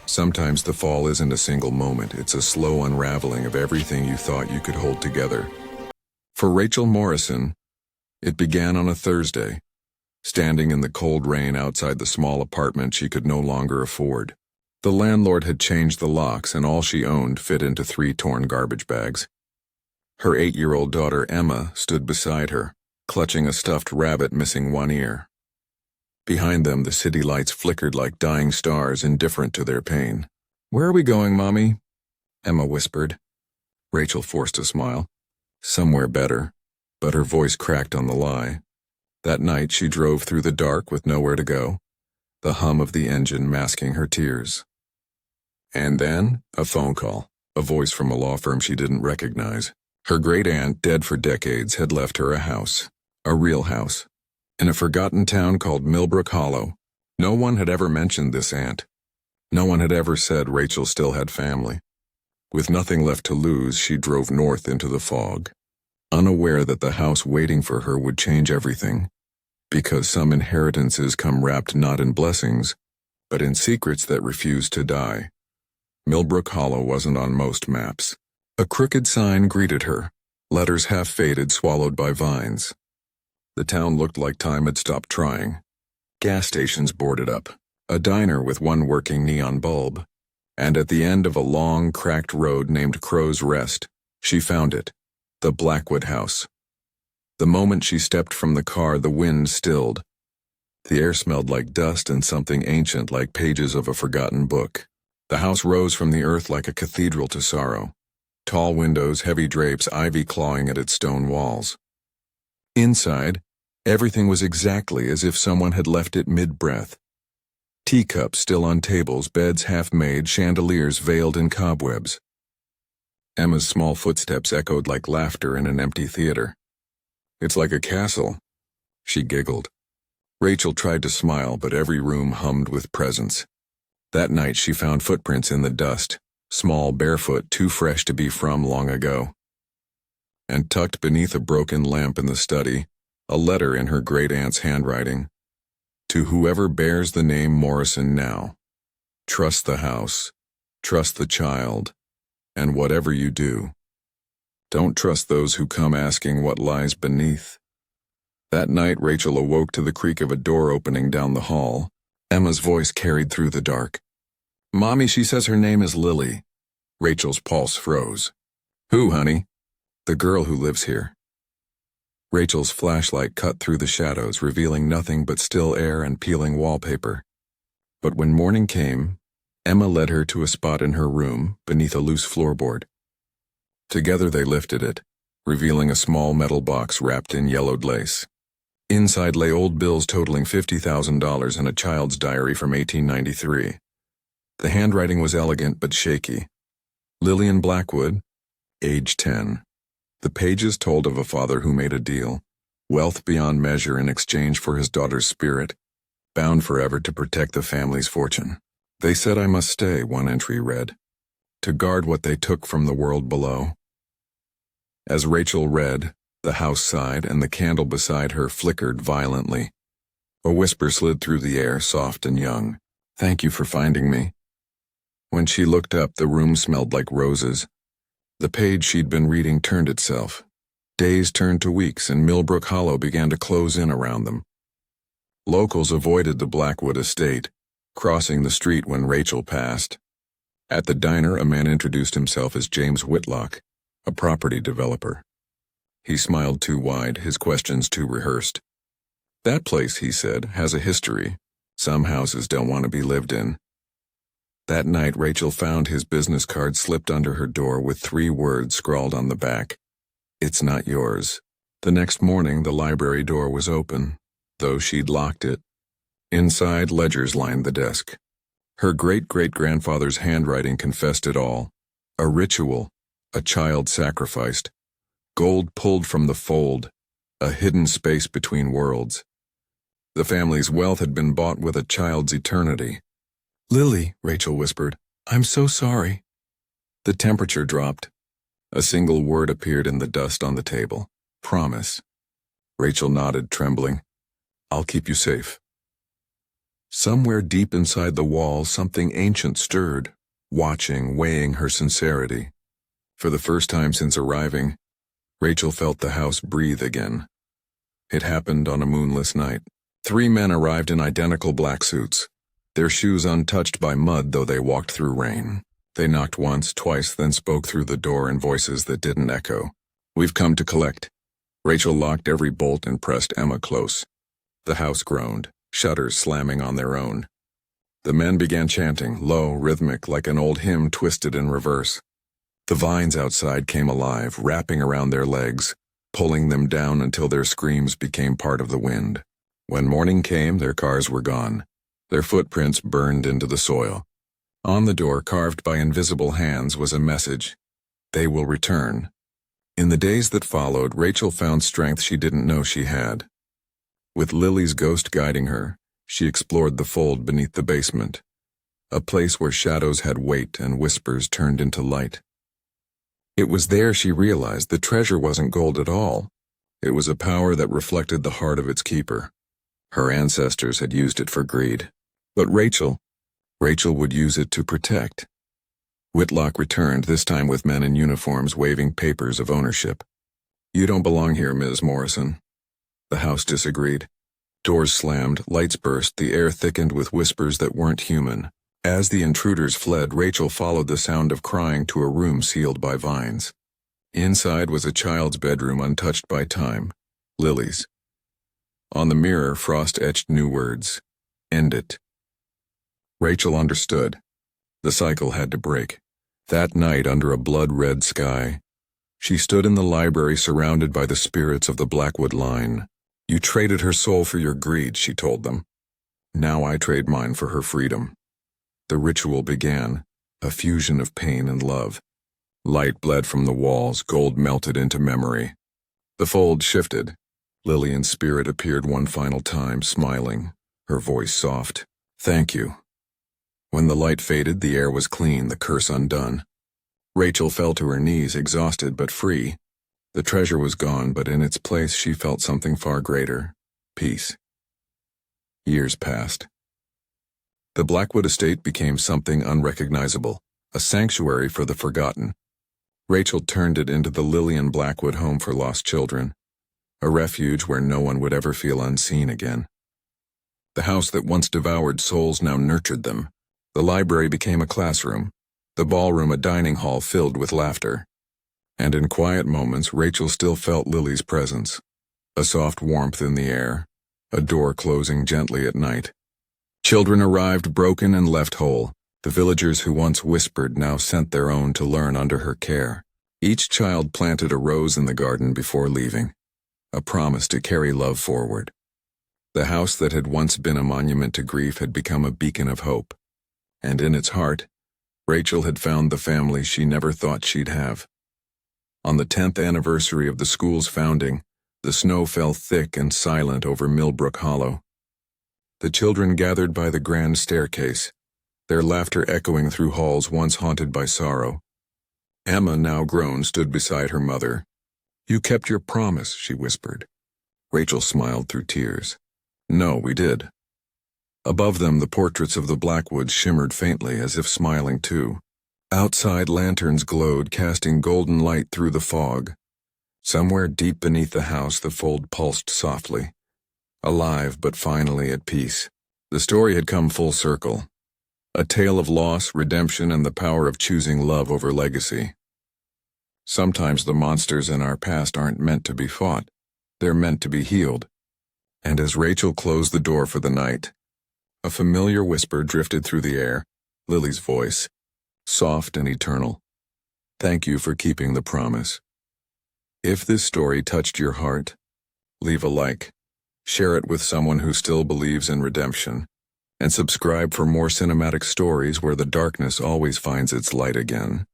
Sometimes the fall isn't a single moment, it's a slow unraveling of everything you thought you could hold together. For Rachel Morrison, it began on a Thursday, standing in the cold rain outside the small apartment she could no longer afford. The landlord had changed the locks and all she owned fit into 3 torn garbage bags. Her 8-year-old daughter Emma stood beside her, clutching a stuffed rabbit missing one ear. Behind them, the city lights flickered like dying stars, indifferent to their pain. "Where are we going, Mommy?" Emma whispered. Rachel forced a smile. Somewhere better, but her voice cracked on the lie. That night she drove through the dark with nowhere to go, the hum of the engine masking her tears. And then, a phone call, a voice from a law firm she didn't recognize. Her great-aunt, dead for decades, had left her a house, a real house, in a forgotten town called Millbrook Hollow. No one had ever mentioned this aunt. No one had ever said Rachel still had family. With nothing left to lose, she drove north into the fog, unaware that the house waiting for her would change everything, because some inheritances come wrapped not in blessings, but in secrets that refuse to die. Millbrook Hollow wasn't on most maps. A crooked sign greeted her, letters half faded, swallowed by vines. The town looked like time had stopped trying. Gas stations boarded up, a diner with one working neon bulb, and at the end of a long, cracked road named Crow's Rest, she found it, the Blackwood house. The moment she stepped from the car, the wind stilled. The air smelled like dust and something ancient like pages of a forgotten book. The house rose from the earth like a cathedral to sorrow. Tall windows, heavy drapes, ivy clawing at its stone walls. Inside, everything was exactly as if someone had left it mid-breath. Teacups still on tables, beds half-made, chandeliers veiled in cobwebs. Emma's small footsteps echoed like laughter in an empty theater. "It's like a castle," she giggled. Rachel tried to smile, but every room hummed with presence. That night she found footprints in the dust, small, barefoot, too fresh to be from long ago. And tucked beneath a broken lamp in the study, a letter in her great-aunt's handwriting. "To whoever bears the name Morrison now, trust the house, trust the child, and whatever you do, don't trust those who come asking what lies beneath." That night Rachel awoke to the creak of a door opening down the hall. Emma's voice carried through the dark. "Mommy, she says her name is Lily." Rachel's pulse froze. "Who, honey?" "The girl who lives here." Rachel's flashlight cut through the shadows, revealing nothing but still air and peeling wallpaper. But when morning came, Emma led her to a spot in her room, beneath a loose floorboard. Together they lifted it, revealing a small metal box wrapped in yellowed lace. Inside lay old bills totaling $50,000 and a child's diary from 1893. The handwriting was elegant but shaky. Lillian Blackwood, age 10. The pages told of a father who made a deal, wealth beyond measure in exchange for his daughter's spirit, bound forever to protect the family's fortune. "They said I must stay," one entry read, "to guard what they took from the world below." As Rachel read, the house sighed and the candle beside her flickered violently. A whisper slid through the air, soft and young. "Thank you for finding me." When she looked up, the room smelled like roses. The page she'd been reading turned itself. Days turned to weeks, and Millbrook Hollow began to close in around them. Locals avoided the Blackwood estate, crossing the street when Rachel passed. At the diner, a man introduced himself as James Whitlock, a property developer. He smiled too wide, his questions too rehearsed. "That place," he said, "has a history. Some houses don't want to be lived in." That night, Rachel found his business card slipped under her door with 3 words scrawled on the back. "It's not yours." The next morning, the library door was open, though she'd locked it. Inside, ledgers lined the desk. Her great-great-grandfather's handwriting confessed it all. A ritual, a child sacrificed, gold pulled from the fold, a hidden space between worlds. The family's wealth had been bought with a child's eternity. "Lily," Rachel whispered, "I'm so sorry." The temperature dropped. A single word appeared in the dust on the table. "Promise." Rachel nodded, trembling. "I'll keep you safe." Somewhere deep inside the wall, something ancient stirred, watching, weighing her sincerity. For the first time since arriving, Rachel felt the house breathe again. It happened on a moonless night. 3 men arrived in identical black suits, their shoes untouched by mud though they walked through rain. They knocked once, twice, then spoke through the door in voices that didn't echo. "We've come to collect." Rachel locked every bolt and pressed Emma close. The house groaned, shutters slamming on their own. The men began chanting, low, rhythmic, like an old hymn twisted in reverse. The vines outside came alive, wrapping around their legs, pulling them down until their screams became part of the wind. When morning came, their cars were gone. Their footprints burned into the soil. On the door, carved by invisible hands, was a message: "They will return." In the days that followed, Rachel found strength she didn't know she had. With Lily's ghost guiding her, she explored the fold beneath the basement, a place where shadows had weight and whispers turned into light. It was there she realized the treasure wasn't gold at all. It was a power that reflected the heart of its keeper. Her ancestors had used it for greed. But Rachel would use it to protect. Whitlock returned, this time with men in uniforms waving papers of ownership. "You don't belong here, Ms. Morrison." The house disagreed. Doors slammed, lights burst, the air thickened with whispers that weren't human. As the intruders fled, Rachel followed the sound of crying to a room sealed by vines. Inside was a child's bedroom untouched by time, Lily's. On the mirror, frost etched new words: "End it." Rachel understood. The cycle had to break. That night, under a blood-red sky, she stood in the library surrounded by the spirits of the Blackwood line. "You traded her soul for your greed," she told them. "Now I trade mine for her freedom." The ritual began, a fusion of pain and love. Light bled from the walls, gold melted into memory. The fold shifted. Lillian's spirit appeared one final time, smiling, her voice soft. "Thank you." When the light faded, the air was clean, the curse undone. Rachel fell to her knees, exhausted but free. The treasure was gone, but in its place she felt something far greater: peace. Years passed. The Blackwood estate became something unrecognizable, a sanctuary for the forgotten. Rachel turned it into the Lillian Blackwood Home for Lost Children, a refuge where no one would ever feel unseen again. The house that once devoured souls now nurtured them. The library became a classroom, the ballroom a dining hall filled with laughter. And in quiet moments, Rachel still felt Lily's presence, a soft warmth in the air, a door closing gently at night. Children arrived broken and left whole. The villagers who once whispered now sent their own to learn under her care. Each child planted a rose in the garden before leaving, a promise to carry love forward. The house that had once been a monument to grief had become a beacon of hope. And in its heart, Rachel had found the family she never thought she'd have. On the 10th anniversary of the school's founding, the snow fell thick and silent over Millbrook Hollow. The children gathered by the grand staircase, their laughter echoing through halls once haunted by sorrow. Emma, now grown, stood beside her mother. "You kept your promise," she whispered. Rachel smiled through tears. "No, we did." Above them, the portraits of the Blackwoods shimmered faintly, as if smiling too. Outside, lanterns glowed, casting golden light through the fog. Somewhere deep beneath the house, the fold pulsed softly, alive but finally at peace. The story had come full circle. A tale of loss, redemption, and the power of choosing love over legacy. Sometimes the monsters in our past aren't meant to be fought. They're meant to be healed. And as Rachel closed the door for the night, a familiar whisper drifted through the air, Lily's voice, soft and eternal. "Thank you for keeping the promise." If this story touched your heart, leave a like, share it with someone who still believes in redemption, and subscribe for more cinematic stories where the darkness always finds its light again.